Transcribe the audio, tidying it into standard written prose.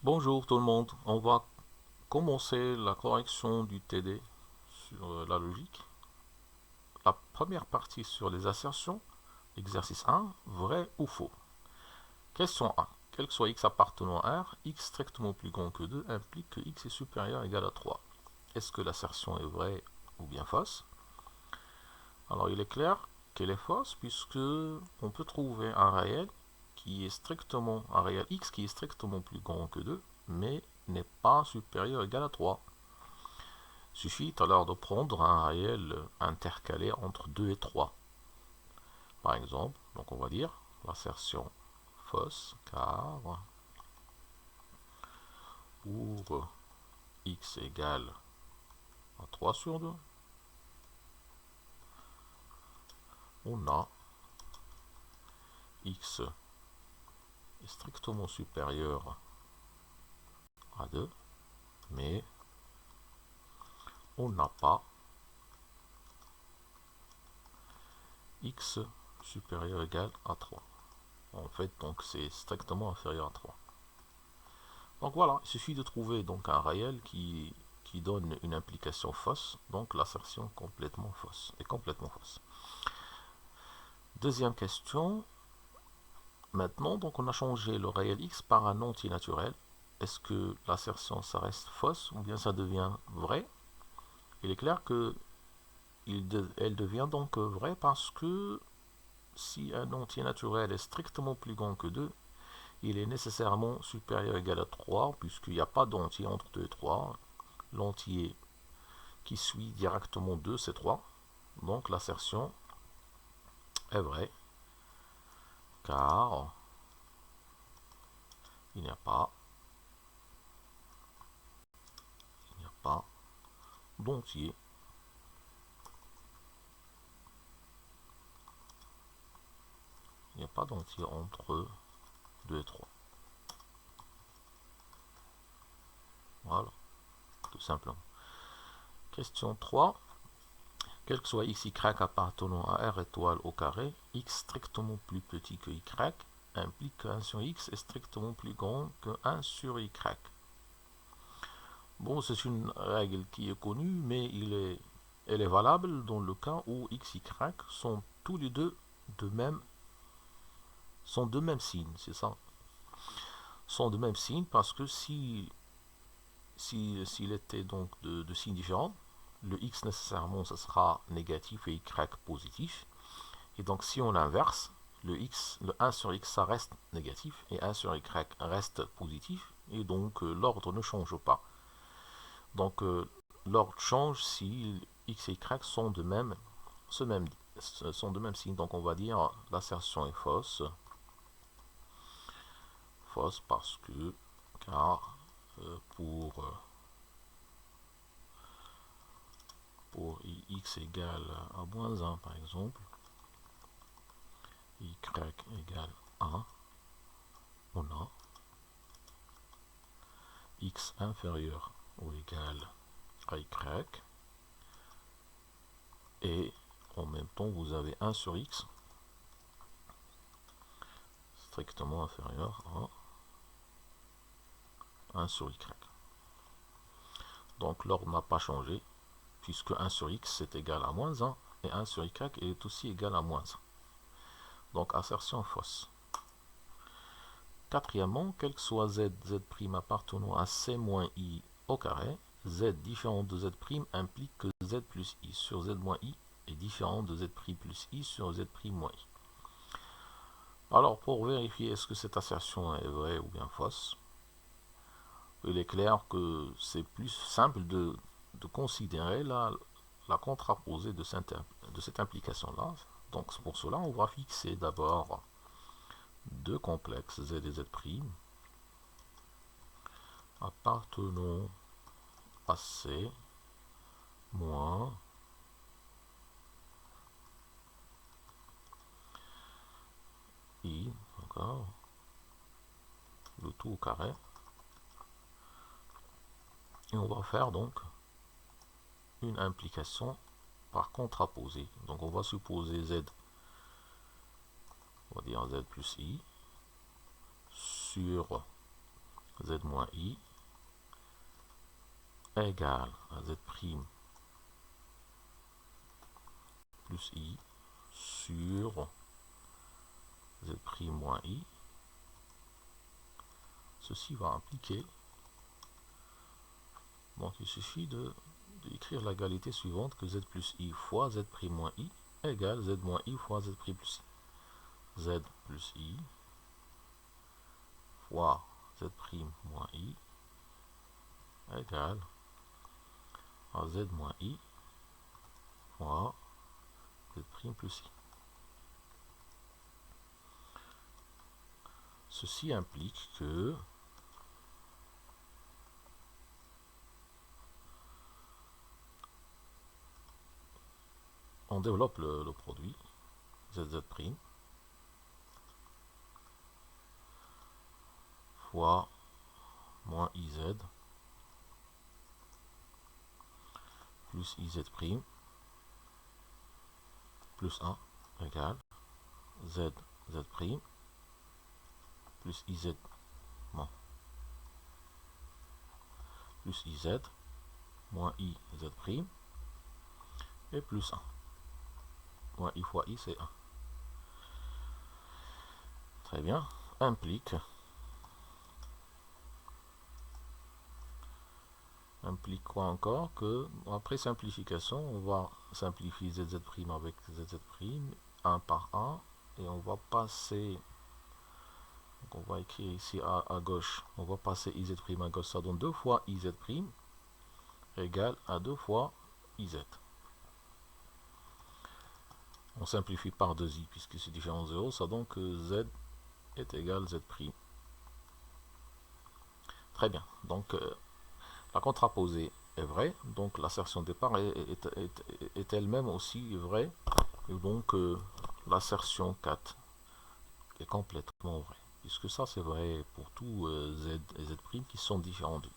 Bonjour tout le monde, on va commencer la correction du TD sur la logique. La première partie sur les assertions, exercice 1, vrai ou faux. Question 1. Quel que soit x appartenant à R, x strictement plus grand que 2 implique que x est supérieur ou égal à 3. Est-ce que l'assertion est vraie ou bien fausse? Alors il est clair qu'elle est fausse puisque on peut trouver un réel un réel x qui est strictement plus grand que 2 mais n'est pas supérieur ou égal à 3. Suffit alors de prendre un réel intercalé entre 2 et 3. Par exemple, donc on va dire l'assertion fausse car pour x égale à 3 sur 2, on a x est strictement supérieur à 2, mais on n'a pas x supérieur ou égal à 3. En fait, donc c'est strictement inférieur à 3. Donc voilà, il suffit de trouver donc un réel qui donne une implication fausse, donc l'assertion complètement fausse est complètement fausse. Deuxième question. Maintenant, donc on a changé le réel x par un entier naturel. Est-ce que l'assertion ça reste fausse ou bien ça devient vrai? Il est clair que elle devient donc vraie parce que si un entier naturel est strictement plus grand que 2, il est nécessairement supérieur ou égal à 3 puisqu'il n'y a pas d'entier entre 2 et 3. L'entier qui suit directement 2 c'est 3. Donc l'assertion est vraie car il n'y a pas d'entier entre 2 et 3. Voilà, tout simplement. Question 3. Quel que soit x, y appartenant à R étoile au carré, x strictement plus petit que y implique que 1 sur x est strictement plus grand que 1 sur y. Bon, c'est une règle qui est connue, mais elle est valable dans le cas où x, y sont tous les deux de même, sont de même signe, c'est ça. Sont de même signe parce que s'il était donc de signes différents, le x nécessairement ce sera négatif et y positif. Et donc si on inverse, le 1 sur x ça reste négatif et 1 sur y reste positif. Et donc l'ordre ne change pas. Donc l'ordre change si x et y sont de même signe. Donc on va dire l'assertion est fausse. Fausse parce que car pour x égale à moins 1 par exemple, y égale 1, on a x inférieur ou égal à y, et en même temps vous avez 1 sur x strictement inférieur à 1 sur y. Donc l'ordre n'a pas changé, puisque 1 sur x est égal à moins 1, et 1 sur y est aussi égal à moins 1. Donc assertion fausse. Quatrièmement, quel que soit z appartenant à c moins i au carré, z différent de z' implique que z plus i sur z moins i est différent de z' plus i sur z' moins i. Alors pour vérifier est-ce que cette assertion est vraie ou bien fausse, il est clair que c'est plus simple de considérer la contraposée de cette implication-là. Donc pour cela, on va fixer d'abord deux complexes z et z' appartenant à C moins I, d'accord, le tout au carré. Et on va faire donc une implication par contraposée. Donc on va supposer z, on va dire z plus I, sur z moins i égale à z' plus i sur z' moins i. Ceci va impliquer, donc il suffit d'écrire l'égalité suivante, que z plus i fois z' moins i égale z moins i fois z' plus i. Z plus i fois z' moins i égale à z moins i fois z' plus i. Ceci implique que on développe le produit zz' fois moins iz plus iz' plus 1 égale z plus iz non, plus iz moins iz' et plus 1. Moins i fois i, c'est 1. Très bien. Implique quoi encore? Que après simplification, on va simplifier zz' avec zz', 1 par 1, et on va passer, donc on va écrire ici à gauche, on va passer iz' à gauche, ça donne 2 fois iz' égale à 2 fois iz. On simplifie par 2i puisque c'est différent de 0, ça donne que z est égal z'. Très bien, donc la contraposée est vraie, donc l'assertion de départ est elle-même aussi vraie, et donc l'assertion 4 est complètement vraie, puisque ça c'est vrai pour tous z et z' qui sont différents d'eux.